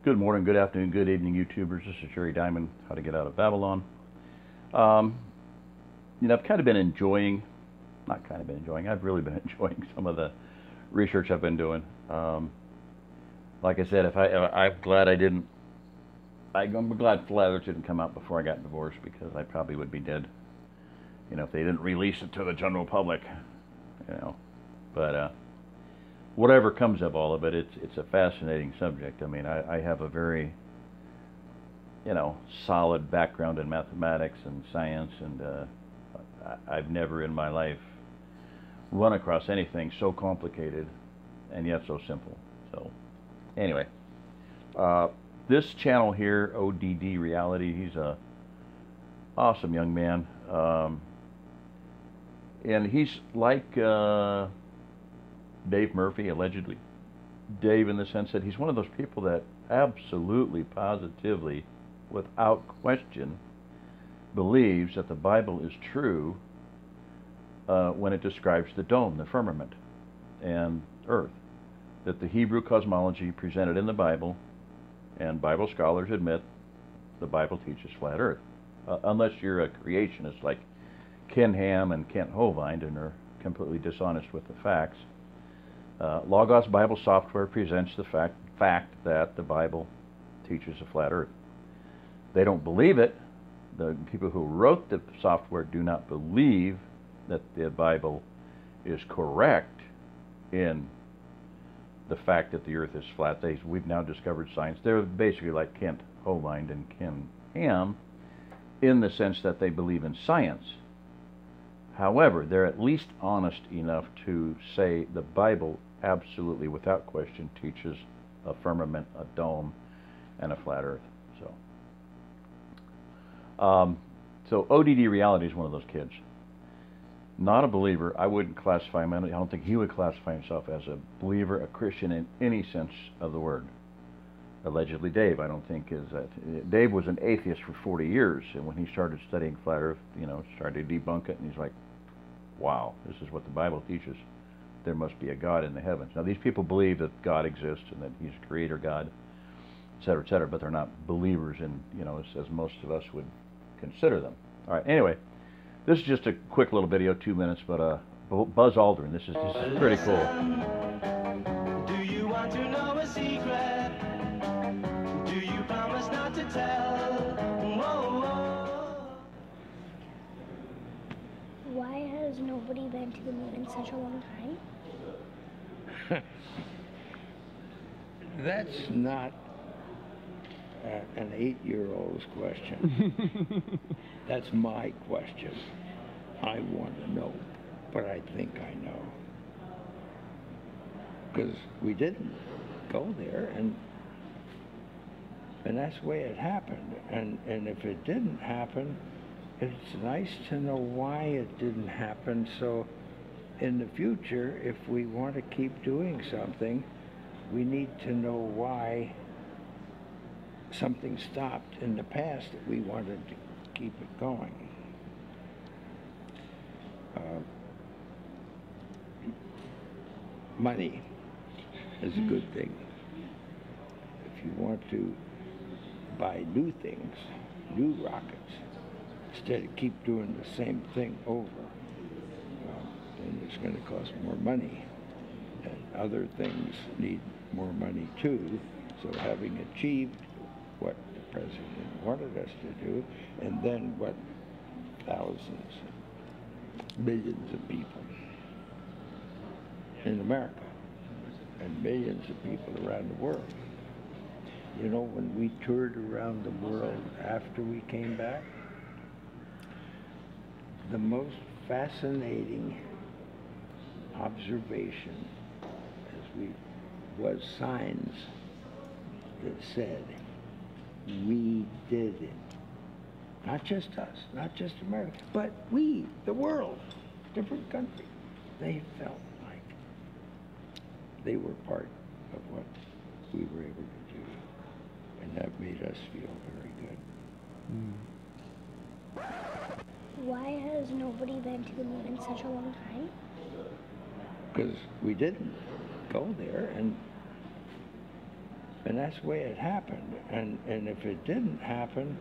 Good morning, good afternoon, good evening, YouTubers. This is Jerry Diamond, How to Get Out of Babylon. Um, I've kind of been enjoying, not kind of been enjoying, I've really been enjoying some of the research I've been doing. Like I said, I'm glad I didn't, I'm glad Flat Earth didn't come out before I got divorced because I probably would be dead, if they didn't release it to the general public, you know. But whatever comes of all of it, it's a fascinating subject. I mean, I have a very solid background in mathematics and science, and I've never in my life run across anything so complicated and yet so simple. So, anyway, this channel here, ODD Reality, he's a awesome young man, and he's like Dave Murphy, allegedly. Dave, in the sense that he's one of those people that absolutely, positively, without question, believes that the Bible is true when it describes the dome, the firmament, and earth. That the Hebrew cosmology presented in the Bible, and Bible scholars admit, the Bible teaches flat earth. Unless you're a creationist like Ken Ham and Kent Hovind and are completely dishonest with the facts. Logos Bible Software presents the fact that the Bible teaches a flat earth. They don't believe it. The people who wrote the software do not believe that the Bible is correct in the fact that the earth is flat. We've now discovered science. They're basically like Kent Hovind and Ken Ham in the sense that they believe in science. However, they're at least honest enough to say the Bible absolutely, without question, teaches a firmament, a dome, and a flat earth. So ODD Reality is one of those kids. Not a believer. I wouldn't classify him. I don't think he would classify himself as a believer, a Christian in any sense of the word. Allegedly, Dave, I don't think is that. Dave was an atheist for 40 years, and when he started studying flat earth, started to debunk it, and he's like, wow, this is what the Bible teaches. There must be a God in the heavens. Now, these people believe that God exists and that he's a creator God, et cetera, but they're not believers in, as most of us would consider them. All right, anyway, this is just a quick little video, 2 minutes, but Buzz Aldrin, this is pretty cool. Do you want to know a secret? Do you promise not to tell? Whoa, whoa. Why has nobody been to the moon in such a long time? That's not an 8-year-old's question. That's my question. I want to know, but I think I know. Because we didn't go there, and that's the way it happened. And if it didn't happen, it's nice to know why it didn't happen, so in the future, if we want to keep doing something, we need to know why something stopped in the past that we wanted to keep it going. Money is a good thing. If you want to buy new things, new rockets, instead of keep doing the same thing over, then it's going to cost more money. And other things need more money too. So having achieved what the president wanted us to do, and then what thousands, millions of people in America, and millions of people around the world. When we toured around the world after we came back, the most fascinating observation was signs that said, we did it. Not just us, not just America, but we, the world, different countries. They felt like they were part of what we were able to do. And that made us feel very good. Why has nobody been to the moon in such a long time? Because we didn't go there, and And that's the way it happened. And if it didn't happen,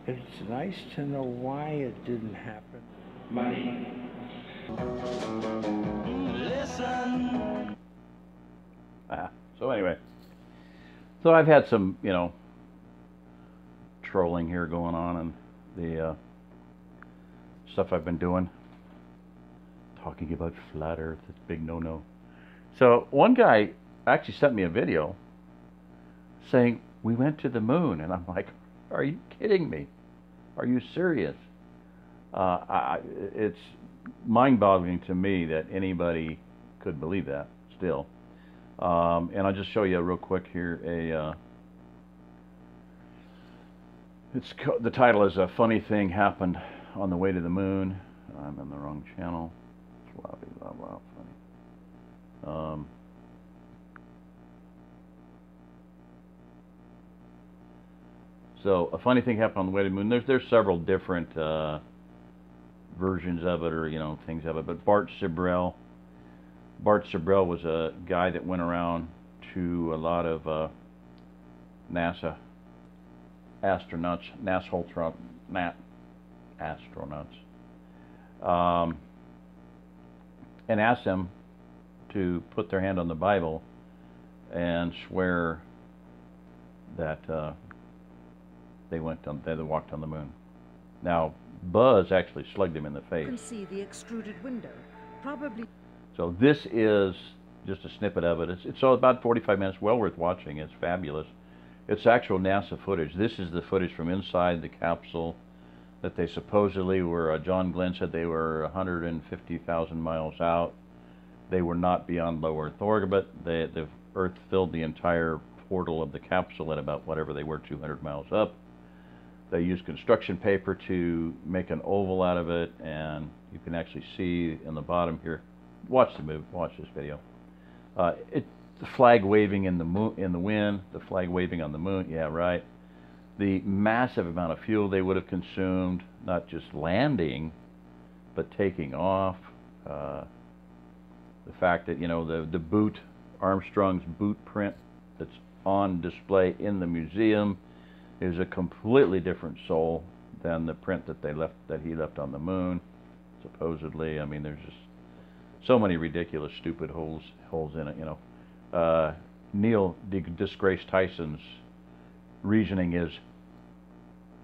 it's nice to know why it didn't happen. Money. Listen. So anyway, so I've had some, trolling here going on, and the stuff I've been doing, talking about flat Earth, it's a big no-no. So one guy actually sent me a video saying we went to the moon, and I'm like, are you kidding me? Are you serious? It's mind-boggling to me that anybody could believe that still. And I'll just show you real quick here the title is "A Funny Thing Happened on the Way to the Moon." I'm in the wrong channel. Blah, blah, blah, funny. So, a funny thing happened on the way to the moon. There's several different versions of it, or things of it. But Bart Sibrel was a guy that went around to a lot of NASA astronauts, and asked them to put their hand on the Bible and swear that they walked on the moon. Now, Buzz actually slugged him in the face. You can see the extruded window, probably. So this is just a snippet of it. It's about 45 minutes, well worth watching. It's fabulous. It's actual NASA footage. This is the footage from inside the capsule that they supposedly were, John Glenn said they were 150,000 miles out. They were not beyond low Earth orbit. The Earth filled the entire portal of the capsule at about whatever they were, 200 miles up. They used construction paper to make an oval out of it, and you can actually see in the bottom here. Watch this video. The flag waving in the wind, the flag waving on the moon. Yeah, right. The massive amount of fuel they would have consumed, not just landing, but taking off. The fact that the boot, Armstrong's boot print that's on display in the museum, is a completely different sole than the print that he left on the moon, supposedly. I mean, there's just so many ridiculous, stupid holes in it. Neil deGrasse Tyson's reasoning is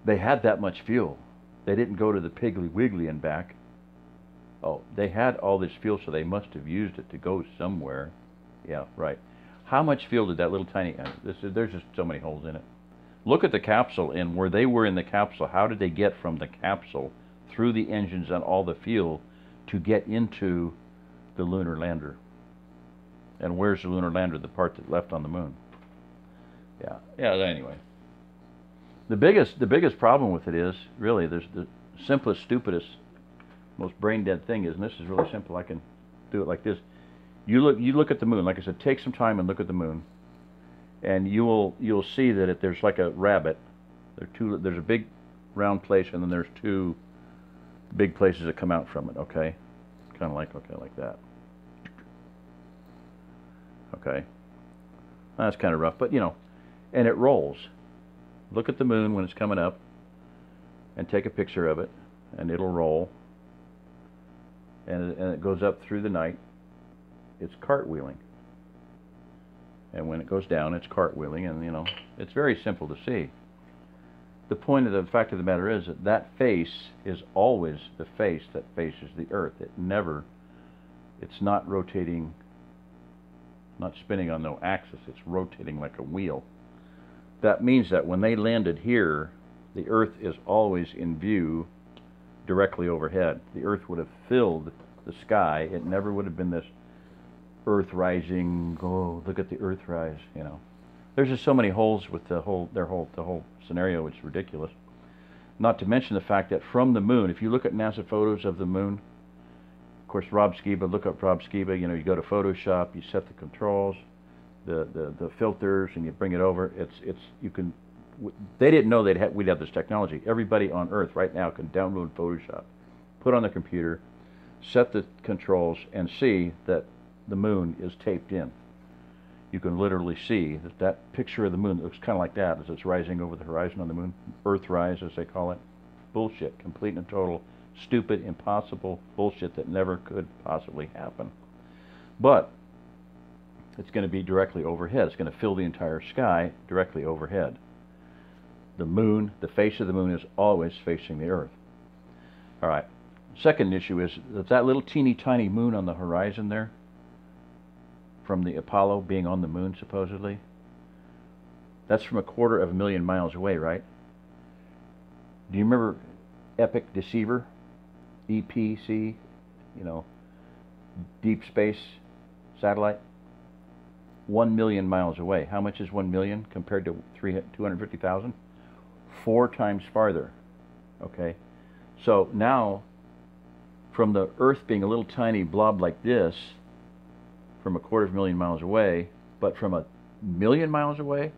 they had that much fuel. They didn't go to the Piggly Wiggly and back. Oh, they had all this fuel, so they must have used it to go somewhere. Yeah, right. How much fuel did that little tiny... there's just so many holes in it. Look at the capsule and where they were in the capsule. How did they get from the capsule through the engines and all the fuel to get into the lunar lander? And where's the lunar lander, the part that left on the moon? Yeah. Anyway, the biggest problem with it is really there's the simplest, stupidest, most brain dead thing is, and this is really simple. I can do it like this. You look at the moon. Like I said, take some time and look at the moon, and you'll see that there's like a rabbit. There's a big round place, and then there's two big places that come out from it. Okay, kind of like that. Okay, that's kind of rough, but and it rolls. Look at the moon when it's coming up, and take a picture of it, and it'll roll, and it goes up through the night. It's cartwheeling, and when it goes down, it's cartwheeling, and it's very simple to see. The fact of the matter is that face is always the face that faces the Earth. It's not rotating, not spinning on no axis. It's rotating like a wheel. That means that when they landed here, the Earth is always in view directly overhead. The Earth would have filled the sky. It never would have been this Earth rising. Oh, look at the Earth rise. There's just so many holes with the whole scenario. It's ridiculous. Not to mention the fact that from the moon, if you look at NASA photos of the moon, of course, Rob Skiba, look up Rob Skiba. You go to Photoshop, you set the controls, the filters, and you bring it over. They didn't know we'd have this technology. Everybody on Earth right now can download Photoshop, put on the computer, set the controls, and see that the moon is taped in. you can literally see that that picture of the moon looks kind of like that as it's rising over the horizon on the moon. Earthrise, as they call it. Bullshit. Complete and total stupid, impossible bullshit that never could possibly happen. But it's going to be directly overhead. It's going to fill the entire sky directly overhead. The moon, the face of the moon is always facing the Earth. All right. Second issue is that little teeny tiny moon on the horizon there, from the Apollo being on the moon supposedly, that's from 250,000 miles away, right? Do you remember Epic Deceiver? EPC, you know, deep space satellite? 1 million miles away. How much is 1 million compared to 250,000? 4 times farther. Okay, so now from the Earth being a little tiny blob like this, from 250,000 miles away, but from 1 million miles away,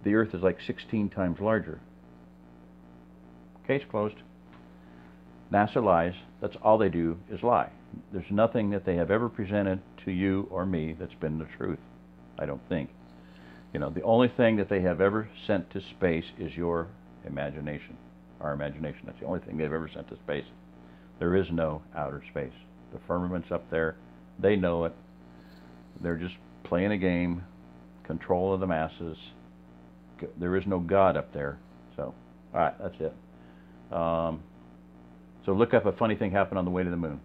the Earth is like 16 times larger. Case closed. NASA lies. That's all they do is lie. There's nothing that they have ever presented to you or me that's been the truth, I don't think. You know, the only thing that they have ever sent to space is your imagination, our imagination. That's the only thing they've ever sent to space. There is no outer space. The firmament's up there. They know it. They're just playing a game, control of the masses. There is no God up there. So, all right, that's it. So look up A Funny Thing Happened on the Way to the Moon.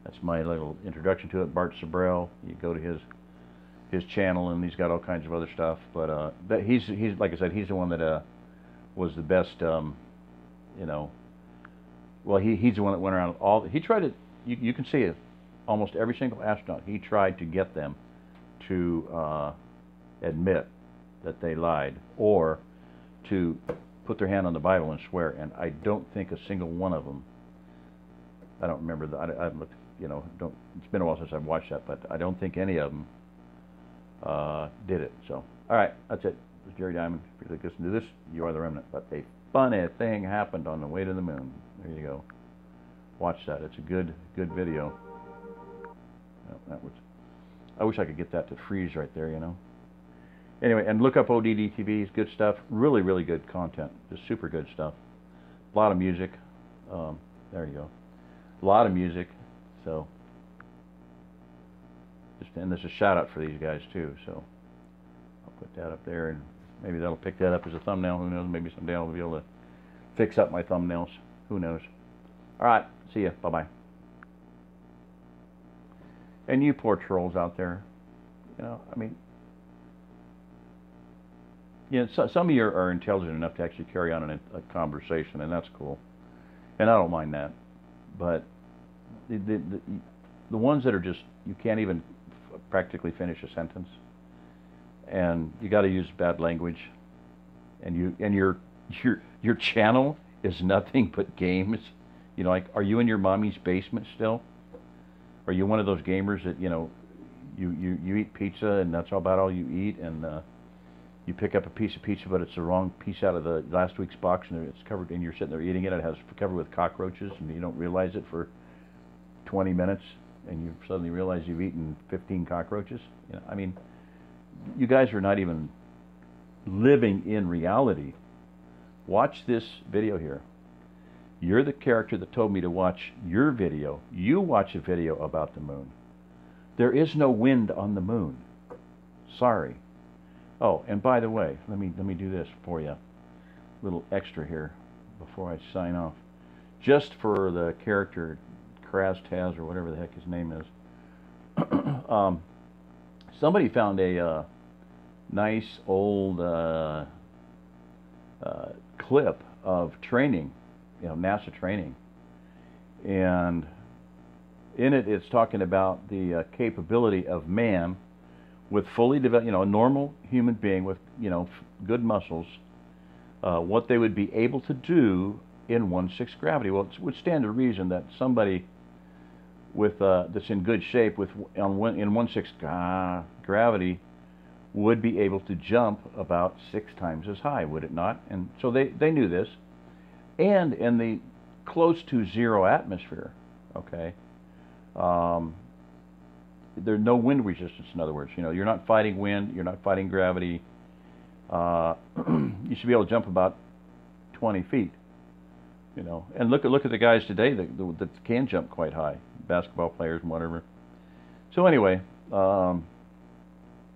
That's my little introduction to it. Bart Sabrell. You go to his channel, and he's got all kinds of other stuff. But he's like I said, he's the one that was the best. You know, well, he's the one that went around all. He tried to. You can see it. Almost every single astronaut, he tried to get them to admit that they lied, or to put their hand on the Bible and swear. And I don't think a single one of them. I don't remember that. I haven't looked. You know, it's been a while since I've watched that, but I don't think any of them did it. So, all right, that's it. This is Jerry Diamond. If you listen to this, you are the remnant. But a funny thing happened on the way to the moon. There you go. Watch that. It's a good video. That was. I wish I could get that to freeze right there. You know. Anyway, and look up ODD TV. It's good stuff. Really, really good content. Just super good stuff. A lot of music. There you go. A lot of music. So, and there's a shout out for these guys too. So, I'll put that up there, and maybe that'll pick that up as a thumbnail. Who knows? Maybe someday I'll be able to fix up my thumbnails. Who knows? All right. See ya. Bye bye. And you poor trolls out there, you know, I mean, you know, some of you are intelligent enough to actually carry on a conversation, and that's cool, and I don't mind that. But the ones that are just, you can't even practically finish a sentence, and you got to use bad language, and your channel is nothing but games. You know, like, are you in your mommy's basement still? Are you one of those gamers that, you know, you eat pizza and that's about all you eat, and you pick up a piece of pizza but it's the wrong piece out of the last week's box, and it's covered, and you're sitting there eating it, it has covered with cockroaches, and you don't realize it for 20 minutes, and you suddenly realize you've eaten 15 cockroaches? You know, I mean, you guys are not even living in reality. Watch this video here. You're the character that told me to watch your video. You watch a video about the moon. There is no wind on the moon. Sorry. Oh, and by the way, let me do this for you. A little extra here before I sign off. Just for the character Kraz-Taz, or whatever the heck his name is. Somebody found a nice old clip of training. You know, NASA training, and in it, it's talking about the capability of man with fully developed, you know, a normal human being with, you know, good muscles, what they would be able to do in 1/6 gravity. Well, it would stand to reason that somebody with that's in good shape in 1/6 gravity would be able to jump about 6 times as high, would it not? And so they knew this. And in the close to zero atmosphere, okay, there's no wind resistance. In other words, you know, you're not fighting wind, you're not fighting gravity. You should be able to jump about 20 feet. You know, and look at the guys today that can jump quite high, basketball players and whatever. So anyway,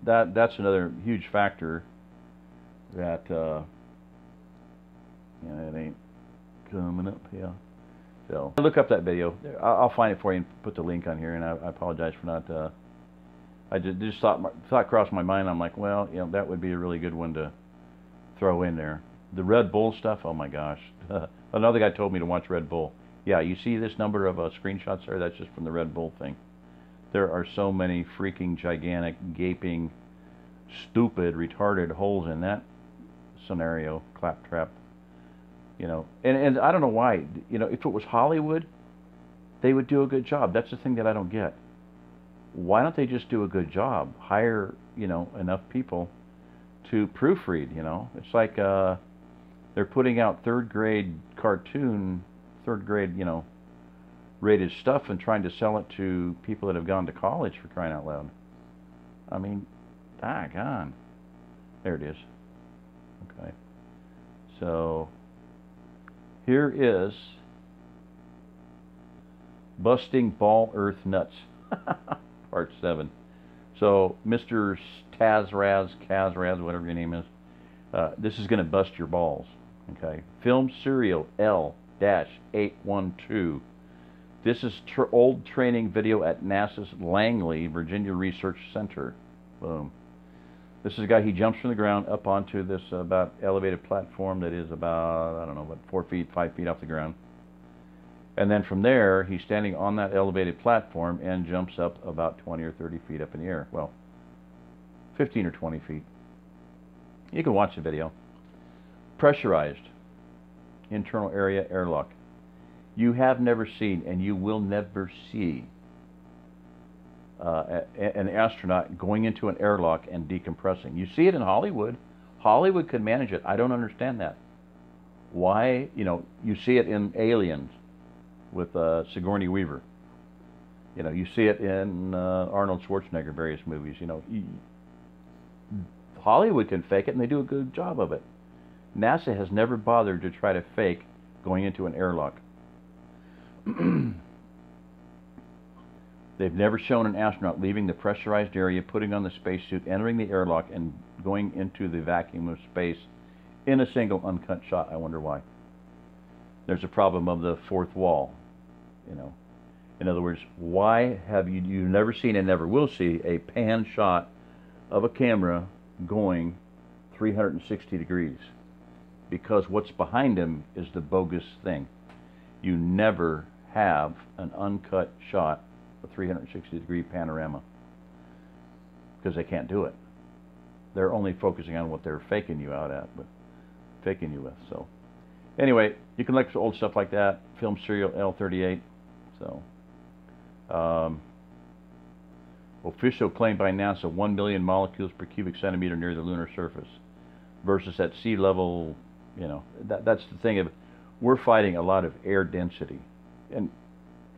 that's another huge factor that it ain't coming up here. So look up that video. I'll find it for you and put the link on here. And I apologize for not. I just thought crossed my mind. I'm like, well, you know, that would be a really good one to throw in there. The Red Bull stuff. Oh my gosh. Another guy told me to watch Red Bull. Yeah, you see this number of screenshots there? That's just from the Red Bull thing. There are so many freaking gigantic, gaping, stupid, retarded holes in that scenario, claptrap. You know, and I don't know why. You know, if it was Hollywood, they would do a good job. That's the thing that I don't get. Why don't they just do a good job? Hire, you know, enough people to proofread. You know, it's like they're putting out third grade, you know, rated stuff and trying to sell it to people that have gone to college, for crying out loud. I mean, doggone. There it is. Okay. So here is Busting Ball Earth Nuts, Part 7. So Mr. Kazraz, whatever your name is, this is going to bust your balls. Okay. Film serial L-812. This is old training video at NASA's Langley, Virginia Research Center. Boom. This is a guy, he jumps from the ground up onto this about elevated platform that is about, I don't know, about 4 feet, 5 feet off the ground. And then from there, he's standing on that elevated platform and jumps up about 20 or 30 feet up in the air. Well, 15 or 20 feet. You can watch the video. Pressurized internal area airlock. You have never seen, and you will never see, an astronaut going into an airlock and decompressing. You see it in Hollywood. Hollywood could manage it. I don't understand that. Why? You know, you see it in Aliens with Sigourney Weaver. You know, you see it in Arnold Schwarzenegger, various movies. You know, Hollywood can fake it, and they do a good job of it. NASA has never bothered to try to fake going into an airlock. They've never shown an astronaut leaving the pressurized area, putting on the spacesuit, entering the airlock, and going into the vacuum of space in a single uncut shot. I wonder why. There's a problem of the fourth wall. You know, in other words, why have you've never seen and never will see a pan shot of a camera going 360 degrees? Because what's behind him is the bogus thing. You never have an uncut shot, a 360 degree panorama, because they can't do it. They're only focusing on what they're faking you out at, but faking you with. So anyway, you can look for old stuff like that. Film serial L38. So official claim by NASA: 1 million molecules per cubic centimeter near the lunar surface, versus at sea level. You know, that's the thing of, we're fighting a lot of air density. And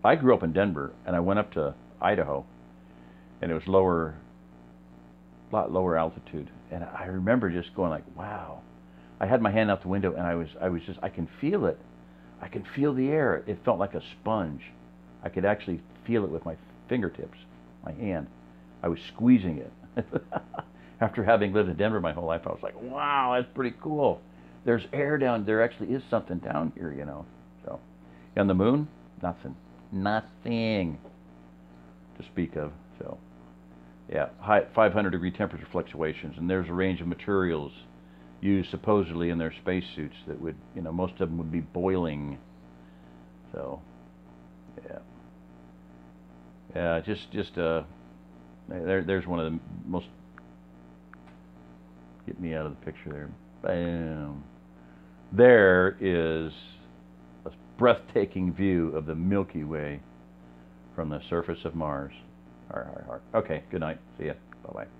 I grew up in Denver, and I went up to Idaho, and it was a lot lower altitude. And I remember just going like, wow. I had my hand out the window, and I was just, I can feel it. I can feel the air. It felt like a sponge. I could actually feel it with my fingertips, my hand. I was squeezing it. After having lived in Denver my whole life, I was like, wow, that's pretty cool. There's air down there. Actually is something down here, you know. So, on the moon, nothing to speak of. So, yeah, high 500-degree temperature fluctuations, and there's a range of materials used supposedly in their spacesuits that would, you know, most of them would be boiling. So, yeah, there's one of the most. Get me out of the picture there. Bam. There is a breathtaking view of the Milky Way from the surface of Mars. Okay, good night. See ya. Bye-bye.